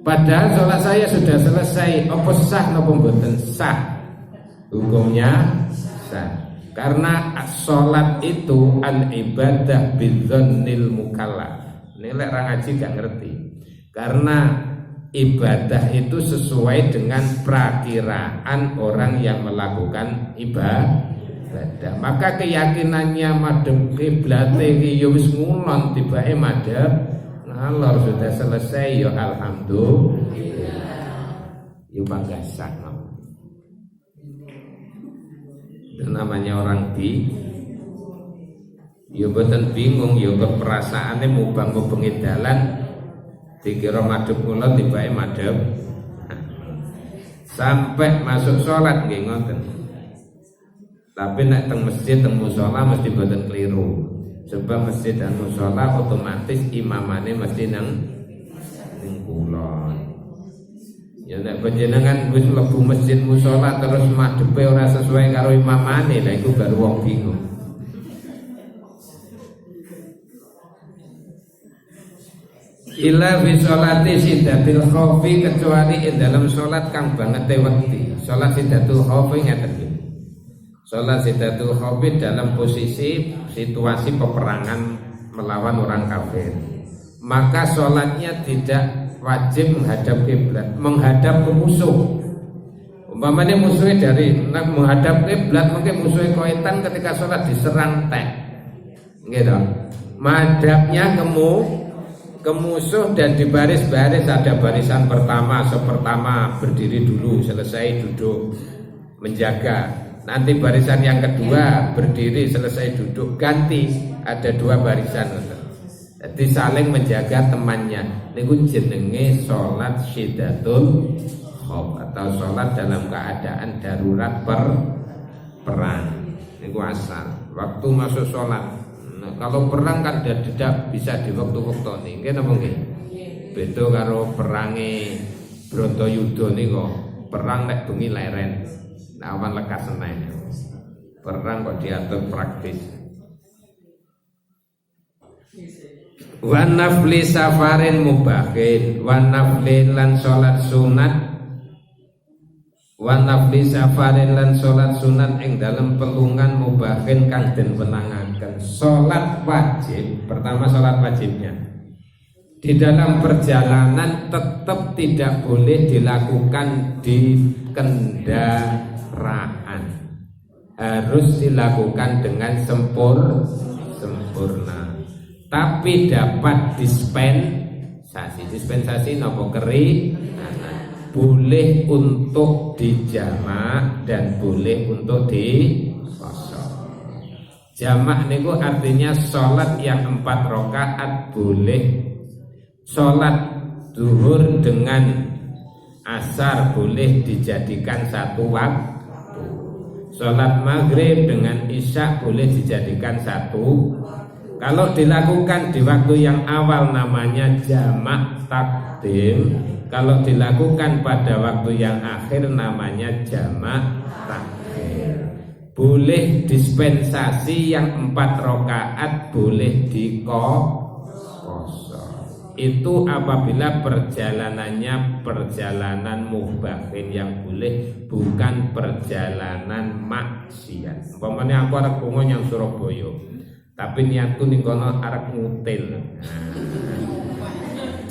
Speaker 1: Padahal sholat saya sudah selesai. Apa sah napa mboten sah? Hukumnya sah. Karena sholat itu al ibadah bidzannil mukallaf. Ini lek ra ngaji gak ngerti. Karena ibadah itu sesuai dengan prakiraan orang yang melakukan ibadah. Maka keyakinannya madhep kiblat iki ya wis ngulon tibake madhep ngalor sudah selesai ya alhamdulillah. Ya bangga sak. Namanya orang ya boten bingung ya perasaane mubang-mubangi dalan dikira madhep kula tibake madhep sampai masuk sholat nggih ngoten. Tapi nek teng masjid teng musala mesti boten keliru. Sebab masjid dan musala otomatis imamane mesti nang kulon. Ya nek panjenengan wis mlebu masjid musala terus madhepe ora sesuai karo imamane, lha iku baru wong bingung. Illa fi sholati sidatil khaufi, kecuali ing dalam salat kang bangete wedi. Salat sidatul khaufi ngaten iki. Salat sidatul khaufi dalam posisi situasi peperangan melawan orang kafir. Maka salatnya tidak wajib menghadap kiblat, menghadap ke musuh. Umpamanya musuhnya dari menghadap kiblat, mungkin musuhnya koitan ketika salat diserang tek. Gitu. Madhabnya ke musuh dan di baris-baris, ada barisan pertama, sepertama berdiri dulu, selesai duduk menjaga. Nanti barisan yang kedua berdiri, selesai duduk, ganti, ada dua barisan. Jadi saling menjaga temannya. Niku jenenge salat syiddatul khauf atau salat dalam keadaan darurat perang. Niku asal. Waktu masuk salat. Nah, kalau perang kan tidak bisa di waktu-waktu nih, nggih napa nggih? Beda karo perange Bratayuda niku, perang nek bengi leren, awan lekas senen. Perang kok diatur praktis. Wa nafli safarin mubahin, wa nafli lan salat sunat, wa nafli safarin lan salat sunat ing dalam pelungan mubahin kang den wenangaken. Salat wajib, pertama salat wajibnya di dalam perjalanan tetap tidak boleh dilakukan di kendaraan, harus dilakukan dengan sempurna. Tapi dapat dispensasi nopo keri, boleh untuk dijamak dan boleh untuk dikosor. Jamak niku artinya sholat yang 4 rakaat boleh, sholat zuhur dengan asar boleh dijadikan satu waktu, sholat maghrib dengan isya boleh dijadikan satu. Kalau dilakukan di waktu yang awal namanya jamak takdim, kalau dilakukan pada waktu yang akhir namanya jamak takhir. Boleh dispensasi yang 4 rakaat boleh dikosor. Itu apabila perjalanannya perjalanan mubahin yang boleh, bukan perjalanan maksiat. Umpamanya aku arep lunga yang Surabaya, tapi niatku ning kono arep ngutil.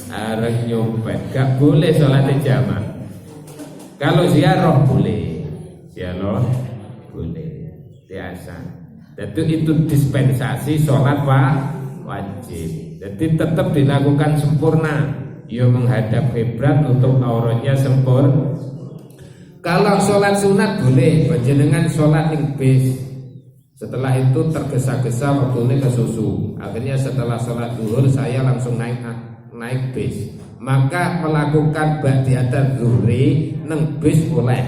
Speaker 1: Arep nyopet, gak boleh sholat jamaah. Kalau ziarah boleh. Ziarah boleh. Biasa. Jadi itu dispensasi sholat wajib. Jadi tetap dilakukan sempurna. Ya menghadap kiblat untuk auratnya sempurna. Kalau sholat sunat boleh, panjenengan sholat ning bis. Setelah itu tergesa-gesa waktunya ke susu. Akhirnya setelah sholat zuhur saya langsung naik bis. Maka melakukan ba'diyatul zuhri neng bis boleh.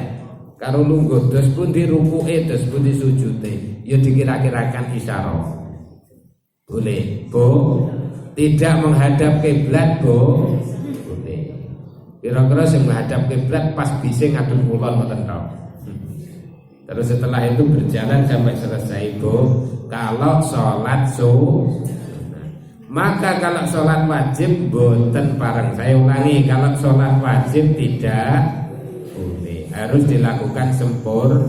Speaker 1: Kalau lungguh dos pun dirukuke, dos pun disujute, ya dikira-kirakan isyarah. Boleh, bo. Tidak menghadap kiblat, bo. Boleh. Kira-kira sing menghadap kiblat pas bising ngadep kulon mboten tok. Terus setelah itu berjalan sampai selesai, bo. Kalau sholat maka kalau sholat wajib boten pareng. Saya ulangi, kalau sholat wajib tidak boleh, harus dilakukan sempurna.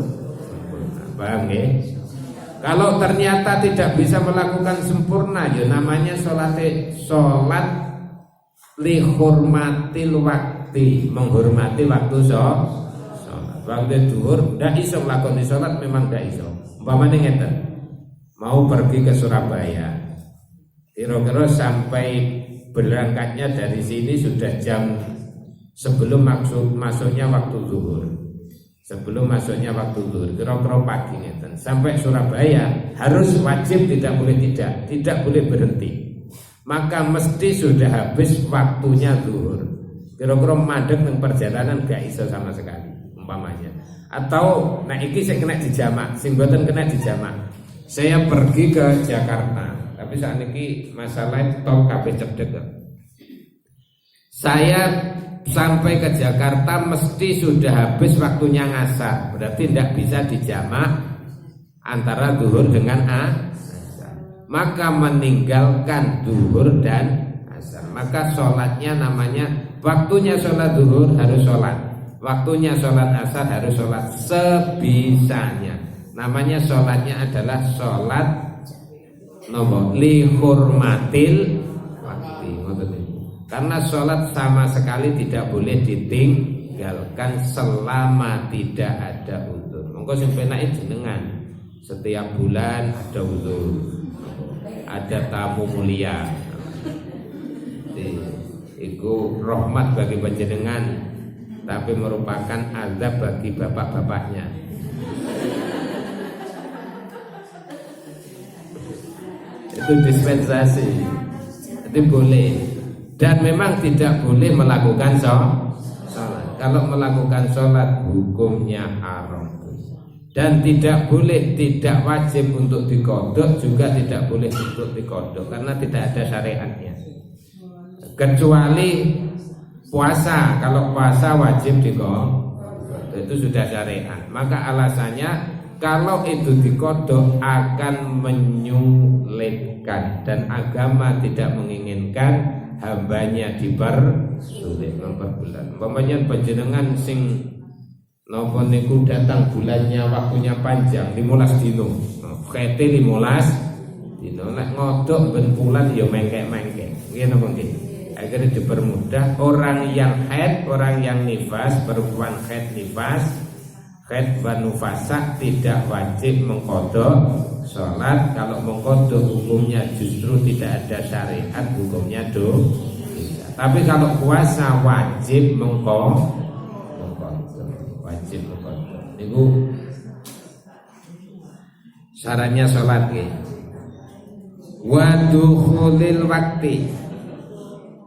Speaker 1: Paham ya? Kalau ternyata tidak bisa melakukan sempurna, ya namanya sholat lihurmatil waktu, menghormati waktu sholat. Waktu zuhur ndak iso nglakoni sholat, memang ndak iso. Umpamane ngeten, mau pergi ke Surabaya, kira-kira sampai berangkatnya dari sini sudah jam sebelum masuknya waktu zuhur. Sebelum masuknya waktu zuhur, kira-kira pagi ngeten. Sampai Surabaya harus wajib, tidak boleh berhenti. Maka mesti sudah habis waktunya zuhur. Kira-kira mandek nang perjalanan gak iso sama sekali umpamanya. Atau nah iki saya kena dijamak, sing mboten kena dijamak. Saya pergi ke Jakarta, tapi saat ini masalah tol kabeh cedhek. Saya sampai ke Jakarta mesti sudah habis waktunya ngasar, berarti tidak bisa dijamak antara zuhur dengan asar, maka meninggalkan zuhur dan asar. Maka sholatnya namanya, waktunya sholat zuhur harus sholat, waktunya sholat asar harus sholat sebisanya. Namanya sholatnya adalah sholat li hurmatil wakti. Karena sholat sama sekali tidak boleh ditinggalkan selama tidak ada uzur. Monggo sing penake jenengan setiap bulan ada uzur, ada tamu mulia, itu rahmat bagi panjenengan, tapi merupakan azab bagi bapak-bapaknya. Itu dispensasi, itu boleh. Dan memang tidak boleh melakukan sholat. Kalau melakukan sholat hukumnya haram. Dan tidak boleh, tidak wajib untuk dikodok, juga tidak boleh untuk dikodok, karena tidak ada syariatnya. Kecuali puasa, kalau puasa wajib dikodok, itu sudah syariat. Maka alasannya kalau itu dikodok akan menyulitkan, dan agama tidak menginginkan hambanya dipersulit, memperbulan. Umpamanya panjenengan sing napa niku datang bulannya waktunya panjang 15 dino. Kete 15 dino nek ngodok ben bulan ya mengkek-mengkek. Nggih napa nggih? Akhirnya dipermudah orang yang haid, orang yang nifas, perempuan haid nifas, haid wa nufasa tidak wajib mengkodok sholat. Kalau mengkodok hukumnya justru tidak ada syariat, hukumnya dosa. Tapi kalau puasa wajib mengkodok, wajib mengkodok. Itu syaratnya sholat ya. Wa dukhulil wakti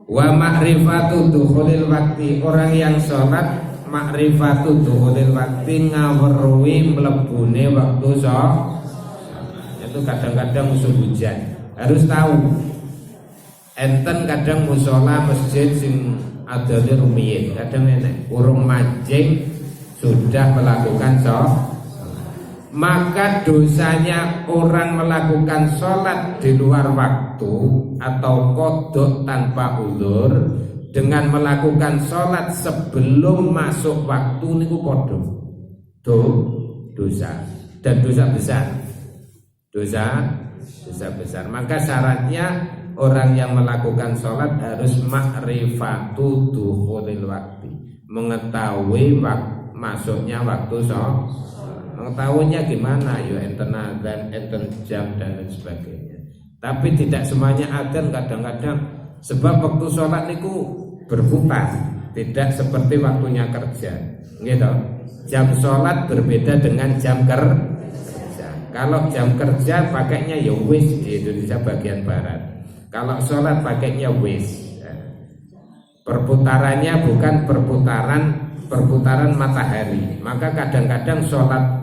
Speaker 1: wa ma'rifatu dukhulil wakti. Orang yang sholat ma'rifatu dukhulil wakti, ngaweruhi mlebune waktu sholat. Itu kadang-kadang musim hujan harus tahu. Enten kadang musola masjid sing adane rumiyin, kadang enek urung mancing sudah melakukan sholat. Maka dosanya orang melakukan sholat di luar waktu atau kodok tanpa uzur dengan melakukan sholat sebelum masuk waktu niku kodok dosa, dan dosa besar. Dosa besar. Maka syaratnya orang yang melakukan sholat harus ma'rifatu dukhulil wakti, mengetahui masuknya waktu sholat. Mengetahuinya gimana? Ya enten adzan, enten jam dan lain sebagainya. Tapi tidak semuanya adzan, kadang-kadang sebab waktu sholat itu berputar, tidak seperti waktunya kerja. Gitu. Jam sholat berbeda dengan jam kerja. Kalau jam kerja pakainya ya wis di Indonesia bagian barat. Kalau sholat pakainya wis. Perputarannya bukan perputaran matahari. Maka kadang-kadang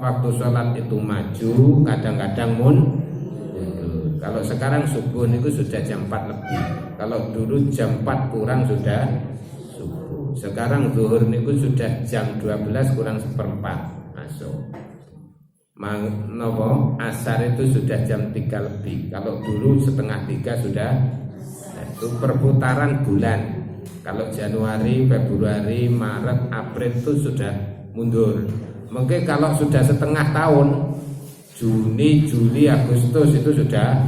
Speaker 1: waktu sholat itu maju, kadang-kadang mundur. Kalau sekarang subuh itu sudah jam 4 lebih. Kalau dulu jam 4 kurang sudah subuh. Sekarang zuhur itu sudah jam 12 kurang 1/4 masuk. Asar itu sudah jam 3 lebih. Kalau dulu 2:30 sudah. Itu perputaran bulan. Kalau Januari, Februari, Maret, April itu sudah mundur. Mungkin kalau sudah setengah tahun, Juni, Juli, Agustus itu sudah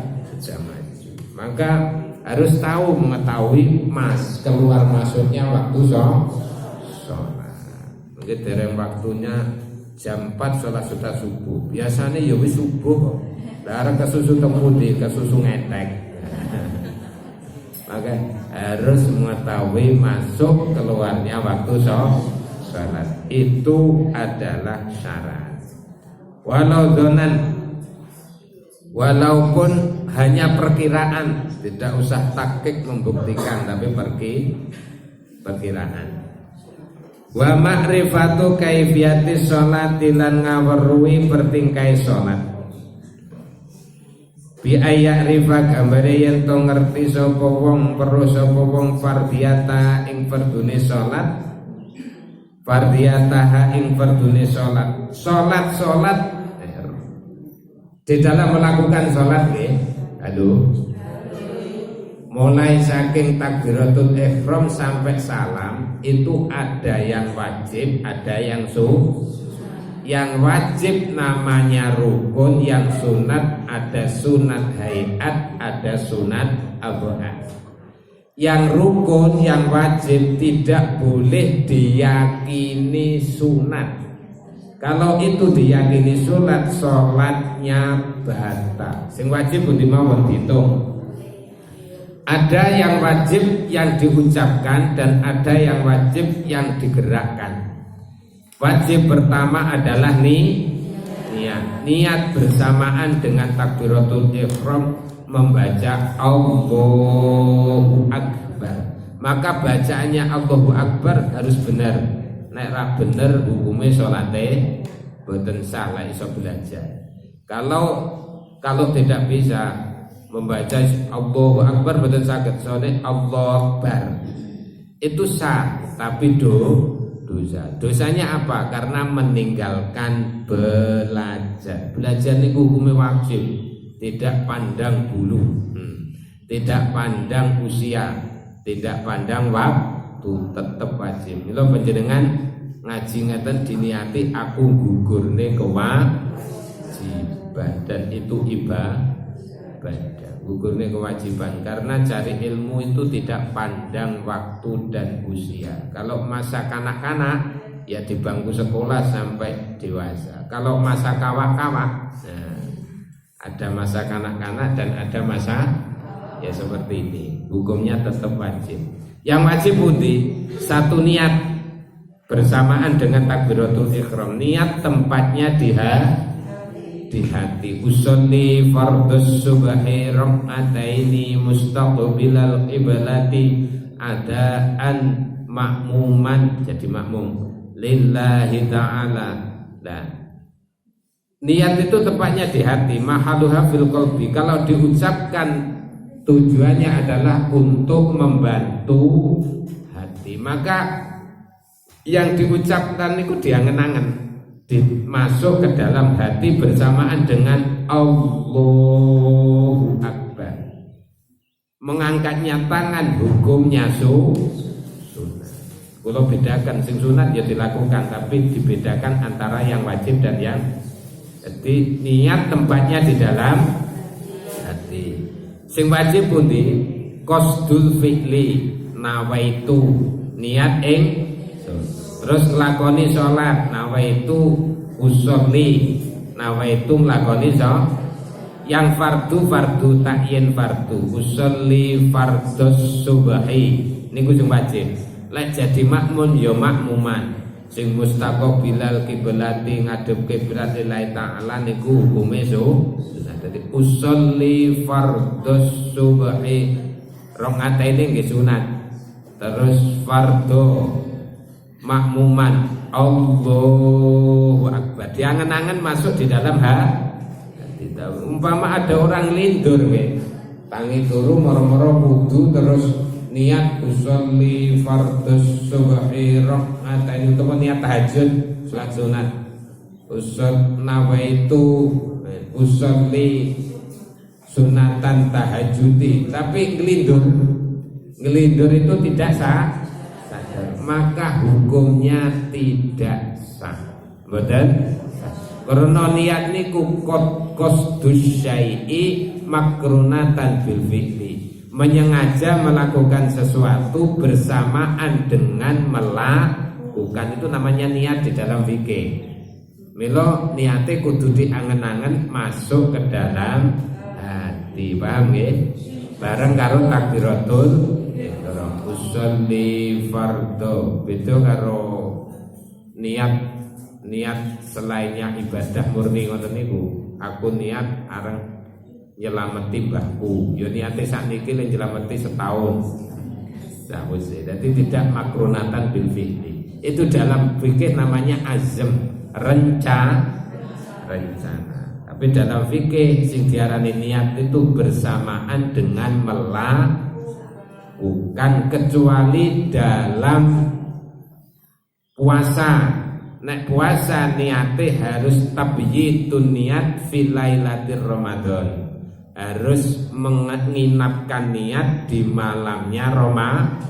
Speaker 1: maju. Maka harus mengetahui keluar masuknya waktu sholat. Mungkin dereng waktunya jam 4 sholat sudah subuh. Biasanya ya wis subuh. Larang kesusu temudi, kesusu ngetek. Maka harus mengetahui masuk keluarnya waktu sholat. Itu adalah syarat. Walaupun hanya perkiraan, tidak usah takik membuktikan, tapi perkiraan. Wa ma'rifatu kaifiyati sholati lan ngaweruhi pertingkai sholat. bi ayarifa gambare yen to ngerti sapa wong perlu sapa wong fardiyata ing fardune salat fardiyataha ing fardune salat di dalam melakukan salat nggih halo mulai saking takbiratul ihram sampai salam itu ada yang wajib ada yang yang wajib namanya rukun, yang sunat ada sunat hayat, ada sunat abad. Yang rukun, yang wajib tidak boleh diyakini sunat. Kalau itu diyakini sunat, sholatnya batal. Sing wajib pun dimawon dihitung. Ada yang wajib yang diucapkan dan ada yang wajib yang digerakkan. Wajib pertama adalah niat bersamaan dengan takbiratul ihram membaca Allahu Akbar. Maka bacaannya Allahu Akbar harus benar. Nek ra bener hukume salate boten sah la iso belajar. Kalau tidak bisa membaca Allahu Akbar boten saged soalnya Allah Akbar. Itu sah tapi dosanya apa? Karena meninggalkan belajar. Belajar ini hukumnya wajib, tidak pandang bulu, tidak pandang usia, tidak pandang waktu, tetap wajib. Kalau panjenengan ngaji ngeten diniati aku gugurne kewajiban dan itu ibadah. Gugurnya kewajiban karena cari ilmu itu tidak pandang waktu dan usia. Kalau masa kanak-kanak ya di bangku sekolah sampai dewasa. Kalau masa kawak-kawak ada masa kanak-kanak dan ada masa ya seperti ini. Hukumnya tetap wajib. Yang wajib putih satu niat bersamaan dengan takbiratul ihram. Niat tempatnya di hati. Usolli fardhus subhi rak'ataini mustaqbilal qiblati adaan makmuman, jadi makmum lillahi ta'ala. Nah, niat itu tempatnya di hati, mahaluha fil qalbi. Kalau diucapkan tujuannya adalah untuk membantu hati, maka yang diucapkan itu diangen-angen masuk ke dalam hati bersamaan dengan Allahu Akbar. Mengangkatnya tangan hukumnya sunat. Kalau bedakan sing sunat ya dilakukan, tapi dibedakan antara yang wajib dan yang jadi niat tempatnya di dalam hati. Sing wajib pundi qasdul fi'li nawaitu niat ing terus lakoni sholat nawaitu usolli nawaitu lakoni sholat. Yang fardu takyin fardu usolli fardhus subhi niku sing wajib. Lek jadi makmun ya makmuman sing mustaqbilal kiblati ngadep kiblat lillahi ta'ala niku hukume sunat. Dadi usolli fardhus subhi rakaataine nggih sunat. Terus fardhu makmuman Allahu Akbar diangen-angen masuk di dalam hati. Umpama ada orang lindur tangi turu moro-moro wudu terus niat usolli fardhus subhi rak'atain untuk niat tahajud salat sunat usul nawaitu usolli sunatan tahajudi tapi ngelindur itu tidak sah, maka hukumnya tidak sah. Betul? Karena niat niku qasdus syai'i makrunatan bil fi'li, menyengaja melakukan sesuatu bersamaan dengan melakukan, itu namanya niat di dalam fikih. Milo niate kudu diangen-angen masuk ke dalam hati, paham nggih? Bareng karo takbiratul ihram usolli fardhu, beda karo niat selainnya ibadah murni ngoten niku. Aku niat areng nyelameti mbahku, yo niate sakniki le nyelameti setahun. Wis dadi tidak makrunatan bil fi'li. Itu dalam fikih namanya azam, rencana. Tapi dalam fikih sing diarani niat itu bersamaan dengan melakukan, kecuali dalam puasa. Nek puasa niate harus tabyitun niat fi lailatir Ramadan. Harus menginapkan niat di malamnya Ramadan.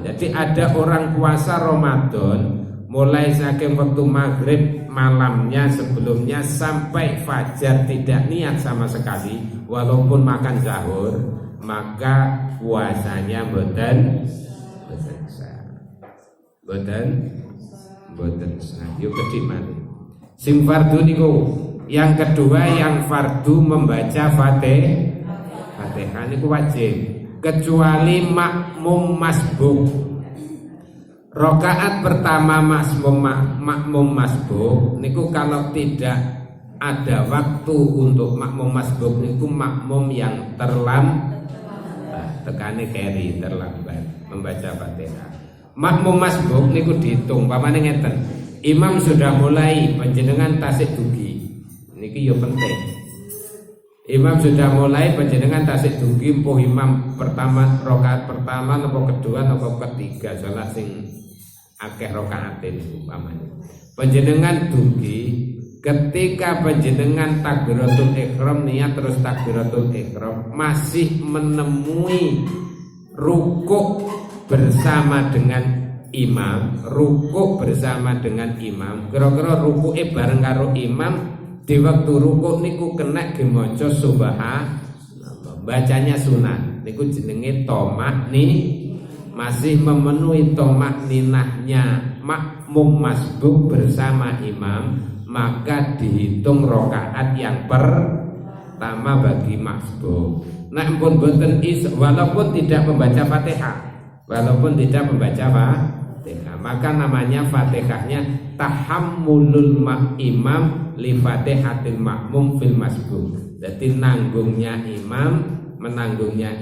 Speaker 1: Jadi ada orang puasa Ramadan mulai saking waktu maghrib malamnya sebelumnya sampai fajar tidak niat sama sekali, walaupun makan sahur, maka puasanya boten sah. Yuk kediman. Sing fardu niku yang kedua, yang fardu membaca Fatihah niku wajib, kecuali makmum masbuk. Rakaat pertama makmum masbuk niku kalau tidak ada waktu untuk makmum masbuk niku makmum yang tekane keri terlambat membaca Fatihah. Makmum masbuk niku dihitung pamane ngeten. Imam sudah mulai panjenengan tasik dugi. Niki yo penting. Imam sudah mulai panjenengan tasik dugi empuh imam pertama rakaat pertama napa kedua napa ketiga salat sing akeh rakaatin umpamane. Panjenengan dugi ketika panjenengan takbiratul ihram niat terus takbiratul ihram masih menemui rukuk bersama dengan imam, rukuk bersama dengan imam. Kira-kira rukuke bareng karo imam, di waktu rukuk niku kena gemaca subhanallah. Bacanya sunat. Niku jenenge tomak nih, masih memenuhi tomak ninahnya makmum masbuk bersama imam, maka dihitung rakaat yang pertama bagi masbuk. Nah, ampun boten walaupun tidak membaca Fatihah. Walaupun tidak membaca Fatihah, maka namanya Fatihahnya tahammulul imam li Fatihatil makmum fil masbuk. Jadi menanggungnya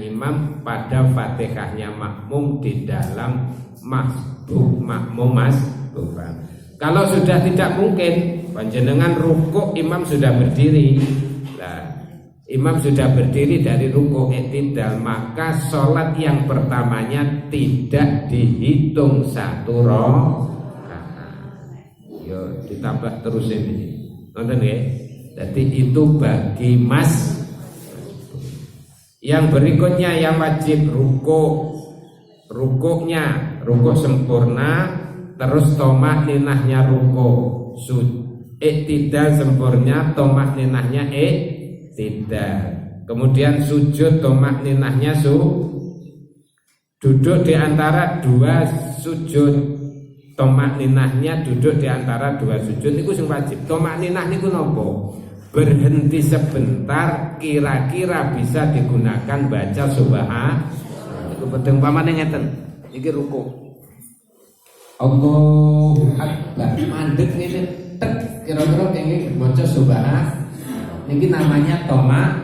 Speaker 1: imam pada Fatihahnya makmum di dalam makmum masbuk. Kalau sudah tidak mungkin, panjenengan rukuk imam sudah berdiri. Imam sudah berdiri dari rukuk i'tidal, maka sholat yang pertamanya tidak dihitung satu rakaat. Yo ditambah terus ini. Nonton ya. Jadi itu bagi mas. Yang berikutnya yang wajib rukuknya rukuk sempurna, terus tomak ninahnya rukuk, i'tidal sempurna, tomak ninahnya tidak. Kemudian sujud tomak ninahnya duduk di antara dua sujud. Tomak ninahnya duduk di antara dua sujud niku sing wajib. Tomak ninah niku napa? Berhenti sebentar kira-kira bisa digunakan baca subhanallah. Niku penting pamane ngeten. Iki rukuk. Allahu Akbar. Mandek ngene tek kira-kira kenging maca subhanallah. Ini namanya tomak.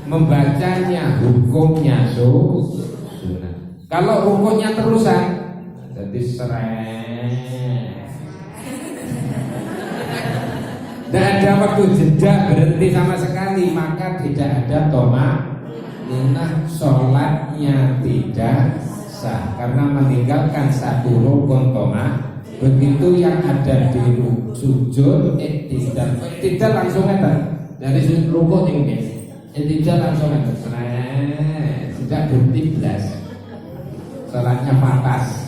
Speaker 1: Membacanya hukumnya sunnah. Kalau hukumnya terusan, jadi tidak ada waktu jeda berhenti sama sekali, maka tidak ada tomak. Sholatnya tidak sah karena meninggalkan satu rukun tomak. Begitu yang ada di sujud, tidak langsung ada. Dari sudut rukuk ini, tidak langsung tidak berhenti belas, sholatnya pantas,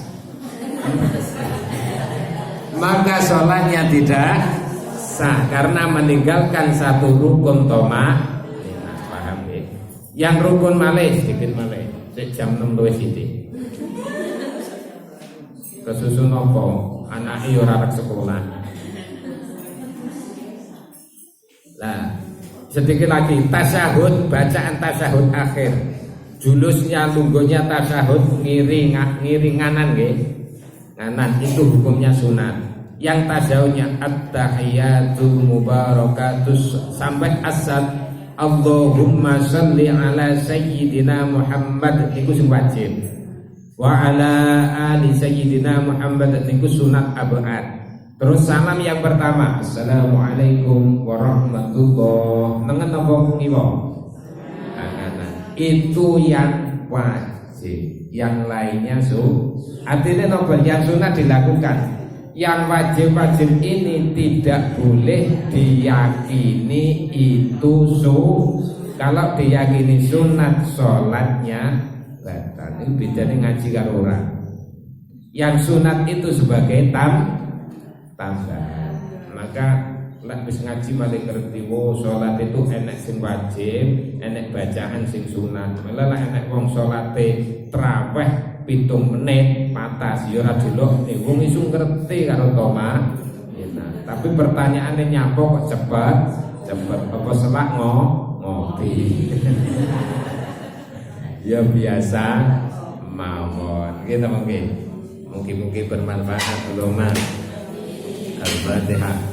Speaker 1: maka sholatnya tidak sah karena meninggalkan satu rukun tomak. Paham ya? Yang rukun malih sedikit malih, jam 6 luwih sithik. Kesusun apa? Anake ora arep sekolah. Nah, sedikit lagi tasyahud, bacaan tasyahud akhir. Julusnya lungguhnya tasyahud ngiri nganan nggih. Nganan itu hukumnya sunat. Yang tasyahudnya at-tahiyatul mubarakatus sampai asad Allahumma sholli ala sayyidina Muhammad niku sing wajib. Wa ala ali sayyidina Muhammad niku sunat abad. Terus salam yang pertama, Assalamualaikum warahmatullahi wabarakatuh. Itu yang wajib, yang lainnya artinya nopo yang sunat dilakukan. Yang wajib-wajib ini tidak boleh diyakini itu kalau diyakini sunat sholatnya batal. Ini bedanya ngaji karo orang. Yang sunat itu sebagai tambahan. Maka lek wis ngaji paling ngerti sholat itu enek sing wajib, enek bacaan sing sunat. Malah lek enek wong sholate traweh 7 menit patas ya ora delok wong iso ngerti karo Toma. Tapi pertanyaannya nyapa kok cepet apa selak ngopi. Ya biasa mawon. Kita mungkin bermanfaat ulama. Al-Fatihah.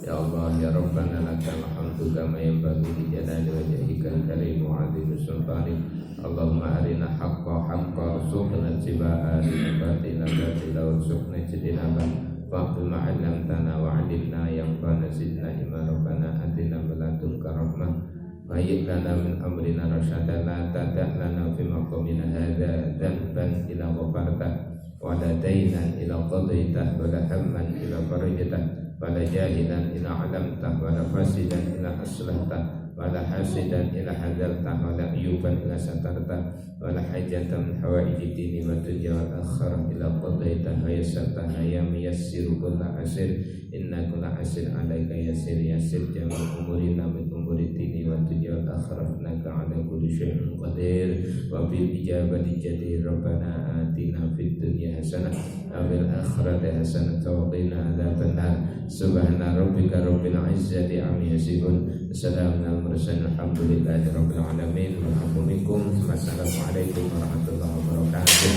Speaker 1: Ya Allah ya Rabbana lakal hamdu kama yanbaghi li jalali wajhikal karim wa 'azimi sultanik. Allahumma arina haqqa haqqa warzuqna ittiba'a wa batila batila warzuqna ijtinaba. Waqtu ma 'allamtana wa 'allimna yanfa'na zidna ilma rabbana atina min ladunka rahmah wa hayyi lana min amrina rasyada la tada' lana fi maqamina hadza dhanban ila ghafarta wa la daynan ila qadaita wa la hamman ila farajta wala jahilan ila alamta wala fasidan ila aslahta wala hasidan ila hadalta wala ayuban ila satarta wala hajatan min hawaiji dini wa dunya wal akhirah ila qadaita hayasata ya miyassiru kulla asir inna kulla asir alaika yasir yasir jamal umurina min umuri dini wa dunya wal akhirah innaka ala kulli syai'in qadir wa bil ijabati jadir rabbana atina fid dunya hasanah wa bil akhirati hasanah wa qina adzabannar. Subhana rabbika rabbil izzati amma yasifun. Assalamu alaikum alhamdulillahi rabbil alamin. Wassalamualaikum warahmatullahi wabarakatuh.